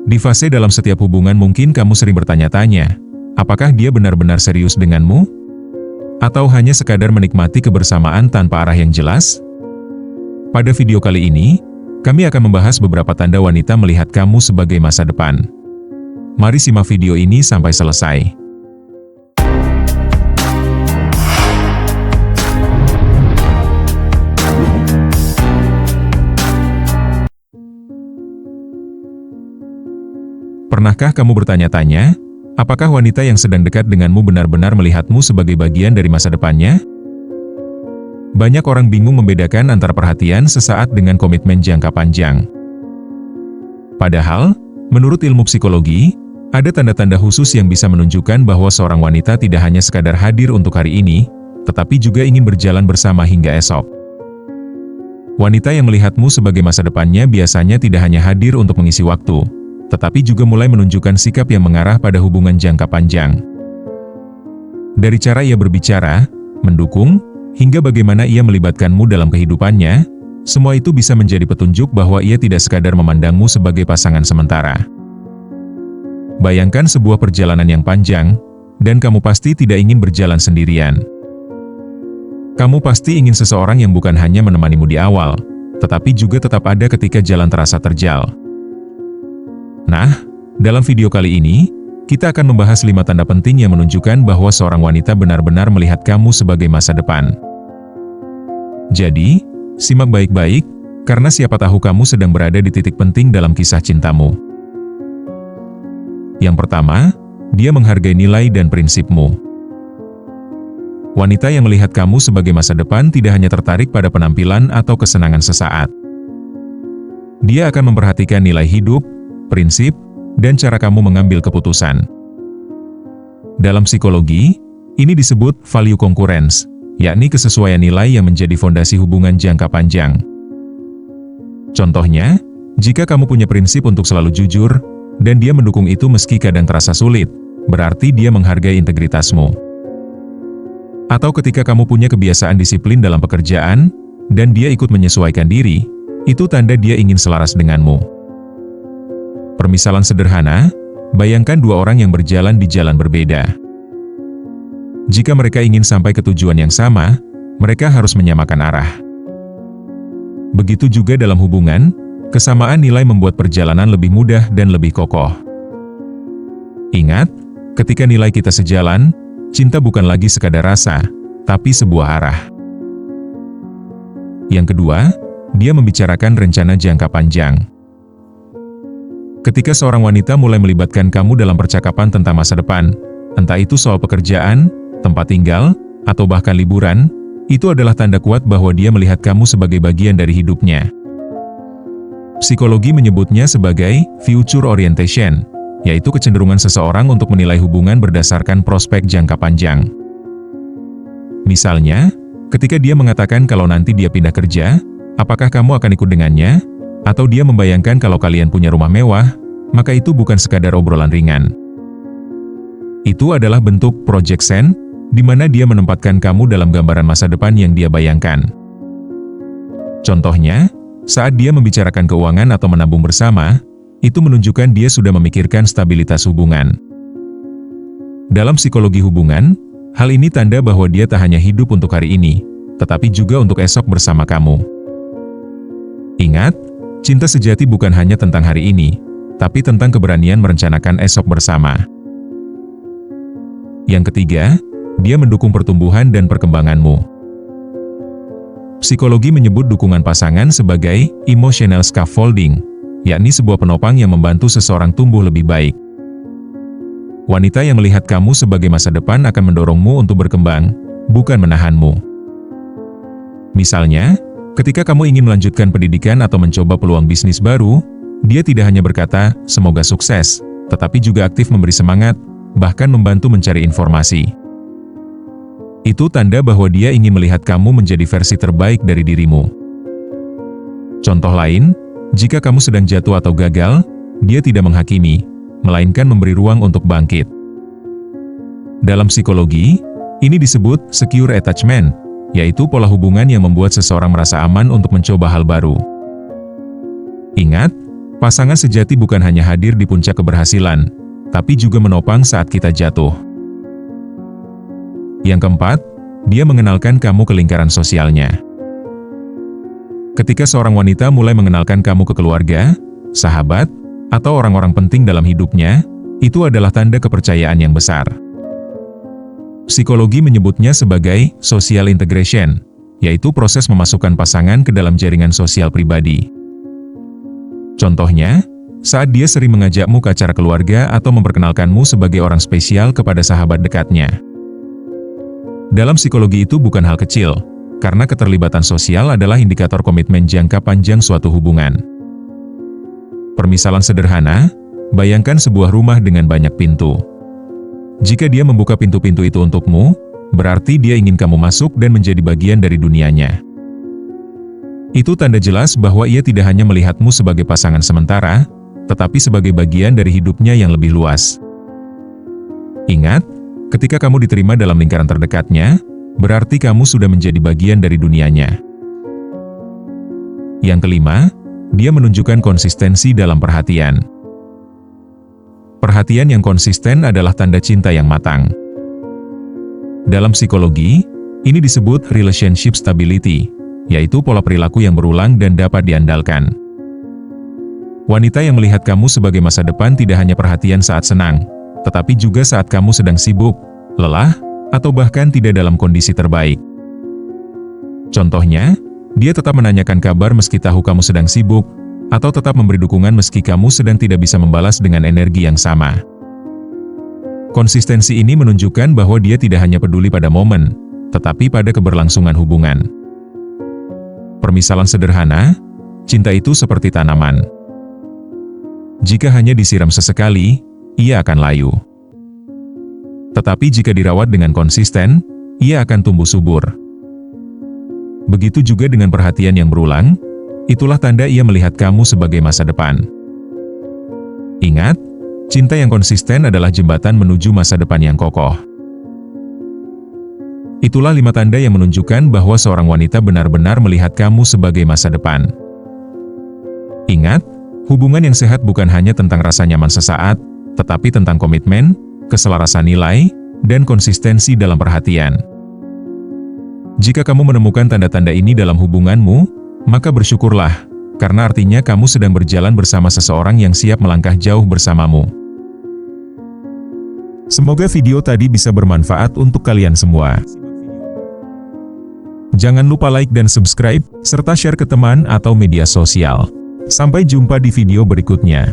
Di fase dalam setiap hubungan mungkin kamu sering bertanya-tanya, apakah dia benar-benar serius denganmu? Atau hanya sekadar menikmati kebersamaan tanpa arah yang jelas? Pada video kali ini, kami akan membahas beberapa tanda wanita melihat kamu sebagai masa depan. Mari simak video ini sampai selesai. Pernahkah kamu bertanya-tanya, apakah wanita yang sedang dekat denganmu benar-benar melihatmu sebagai bagian dari masa depannya? Banyak orang bingung membedakan antara perhatian sesaat dengan komitmen jangka panjang. Padahal, menurut ilmu psikologi, ada tanda-tanda khusus yang bisa menunjukkan bahwa seorang wanita tidak hanya sekadar hadir untuk hari ini, tetapi juga ingin berjalan bersama hingga esok. Wanita yang melihatmu sebagai masa depannya biasanya tidak hanya hadir untuk mengisi waktu, tetapi juga mulai menunjukkan sikap yang mengarah pada hubungan jangka panjang. Dari cara ia berbicara, mendukung, hingga bagaimana ia melibatkanmu dalam kehidupannya, semua itu bisa menjadi petunjuk bahwa ia tidak sekadar memandangmu sebagai pasangan sementara. Bayangkan sebuah perjalanan yang panjang, dan kamu pasti tidak ingin berjalan sendirian. Kamu pasti ingin seseorang yang bukan hanya menemanimu di awal, tetapi juga tetap ada ketika jalan terasa terjal. Nah, dalam video kali ini, kita akan membahas 5 tanda penting yang menunjukkan bahwa seorang wanita benar-benar melihat kamu sebagai masa depan. Jadi, simak baik-baik, karena siapa tahu kamu sedang berada di titik penting dalam kisah cintamu. Yang pertama, dia menghargai nilai dan prinsipmu. Wanita yang melihat kamu sebagai masa depan tidak hanya tertarik pada penampilan atau kesenangan sesaat. Dia akan memperhatikan nilai hidup, prinsip, dan cara kamu mengambil keputusan. Dalam psikologi, ini disebut value concurrence, yakni kesesuaian nilai yang menjadi fondasi hubungan jangka panjang. Contohnya, jika kamu punya prinsip untuk selalu jujur, dan dia mendukung itu meski kadang terasa sulit, berarti dia menghargai integritasmu. Atau ketika kamu punya kebiasaan disiplin dalam pekerjaan, dan dia ikut menyesuaikan diri, itu tanda dia ingin selaras denganmu. Permisalan sederhana, bayangkan 2 orang yang berjalan di jalan berbeda. Jika mereka ingin sampai ke tujuan yang sama, mereka harus menyamakan arah. Begitu juga dalam hubungan, kesamaan nilai membuat perjalanan lebih mudah dan lebih kokoh. Ingat, ketika nilai kita sejalan, cinta bukan lagi sekadar rasa, tapi sebuah arah. Yang kedua, dia membicarakan rencana jangka panjang. Ketika seorang wanita mulai melibatkan kamu dalam percakapan tentang masa depan, entah itu soal pekerjaan, tempat tinggal, atau bahkan liburan, itu adalah tanda kuat bahwa dia melihat kamu sebagai bagian dari hidupnya. Psikologi menyebutnya sebagai future orientation, yaitu kecenderungan seseorang untuk menilai hubungan berdasarkan prospek jangka panjang. Misalnya, ketika dia mengatakan kalau nanti dia pindah kerja, apakah kamu akan ikut dengannya? Atau dia membayangkan kalau kalian punya rumah mewah, maka itu bukan sekadar obrolan ringan. Itu adalah bentuk projection, di mana dia menempatkan kamu dalam gambaran masa depan yang dia bayangkan. Contohnya, saat dia membicarakan keuangan atau menabung bersama, itu menunjukkan dia sudah memikirkan stabilitas hubungan. Dalam psikologi hubungan, hal ini tanda bahwa dia tak hanya hidup untuk hari ini, tetapi juga untuk esok bersama kamu. Ingat, cinta sejati bukan hanya tentang hari ini, tapi tentang keberanian merencanakan esok bersama. Yang ketiga, dia mendukung pertumbuhan dan perkembanganmu. Psikologi menyebut dukungan pasangan sebagai emotional scaffolding, yakni sebuah penopang yang membantu seseorang tumbuh lebih baik. Wanita yang melihat kamu sebagai masa depan akan mendorongmu untuk berkembang, bukan menahanmu. Misalnya, ketika kamu ingin melanjutkan pendidikan atau mencoba peluang bisnis baru, dia tidak hanya berkata, "Semoga sukses," tetapi juga aktif memberi semangat, bahkan membantu mencari informasi. Itu tanda bahwa dia ingin melihat kamu menjadi versi terbaik dari dirimu. Contoh lain, jika kamu sedang jatuh atau gagal, dia tidak menghakimi, melainkan memberi ruang untuk bangkit. Dalam psikologi, ini disebut secure attachment, yaitu pola hubungan yang membuat seseorang merasa aman untuk mencoba hal baru. Ingat, Pasangan sejati bukan hanya hadir di puncak keberhasilan, tapi juga menopang saat kita jatuh. Yang keempat, dia mengenalkan kamu ke lingkaran sosialnya. Ketika seorang wanita mulai mengenalkan kamu ke keluarga, sahabat, atau orang-orang penting dalam hidupnya, itu adalah tanda kepercayaan yang besar. Psikologi menyebutnya sebagai social integration, yaitu proses memasukkan pasangan ke dalam jaringan sosial pribadi. Contohnya, saat dia sering mengajakmu ke acara keluarga atau memperkenalkanmu sebagai orang spesial kepada sahabat dekatnya. Dalam psikologi itu bukan hal kecil, karena keterlibatan sosial adalah indikator komitmen jangka panjang suatu hubungan. Permisalan sederhana, bayangkan sebuah rumah dengan banyak pintu. Jika dia membuka pintu-pintu itu untukmu, berarti dia ingin kamu masuk dan menjadi bagian dari dunianya. Itu tanda jelas bahwa ia tidak hanya melihatmu sebagai pasangan sementara, tetapi sebagai bagian dari hidupnya yang lebih luas. Ingat, ketika kamu diterima dalam lingkaran terdekatnya, berarti kamu sudah menjadi bagian dari dunianya. Yang kelima, dia menunjukkan konsistensi dalam perhatian. Perhatian yang konsisten adalah tanda cinta yang matang. Dalam psikologi, ini disebut relationship stability, yaitu pola perilaku yang berulang dan dapat diandalkan. Wanita yang melihat kamu sebagai masa depan tidak hanya perhatian saat senang, tetapi juga saat kamu sedang sibuk, lelah, atau bahkan tidak dalam kondisi terbaik. Contohnya, dia tetap menanyakan kabar meski tahu kamu sedang sibuk, atau tetap memberi dukungan meski kamu sedang tidak bisa membalas dengan energi yang sama. Konsistensi ini menunjukkan bahwa dia tidak hanya peduli pada momen, tetapi pada keberlangsungan hubungan. Permisalan sederhana, cinta itu seperti tanaman. Jika hanya disiram sesekali, ia akan layu. Tetapi jika dirawat dengan konsisten, ia akan tumbuh subur. Begitu juga dengan perhatian yang berulang, itulah tanda ia melihat kamu sebagai masa depan. Ingat, cinta yang konsisten adalah jembatan menuju masa depan yang kokoh. Itulah 5 tanda yang menunjukkan bahwa seorang wanita benar-benar melihat kamu sebagai masa depan. Ingat, hubungan yang sehat bukan hanya tentang rasa nyaman sesaat, tetapi tentang komitmen, keselarasan nilai, dan konsistensi dalam perhatian. Jika kamu menemukan tanda-tanda ini dalam hubunganmu, maka bersyukurlah, karena artinya kamu sedang berjalan bersama seseorang yang siap melangkah jauh bersamamu. Semoga video tadi bisa bermanfaat untuk kalian semua. Jangan lupa like dan subscribe, serta share ke teman atau media sosial. Sampai jumpa di video berikutnya.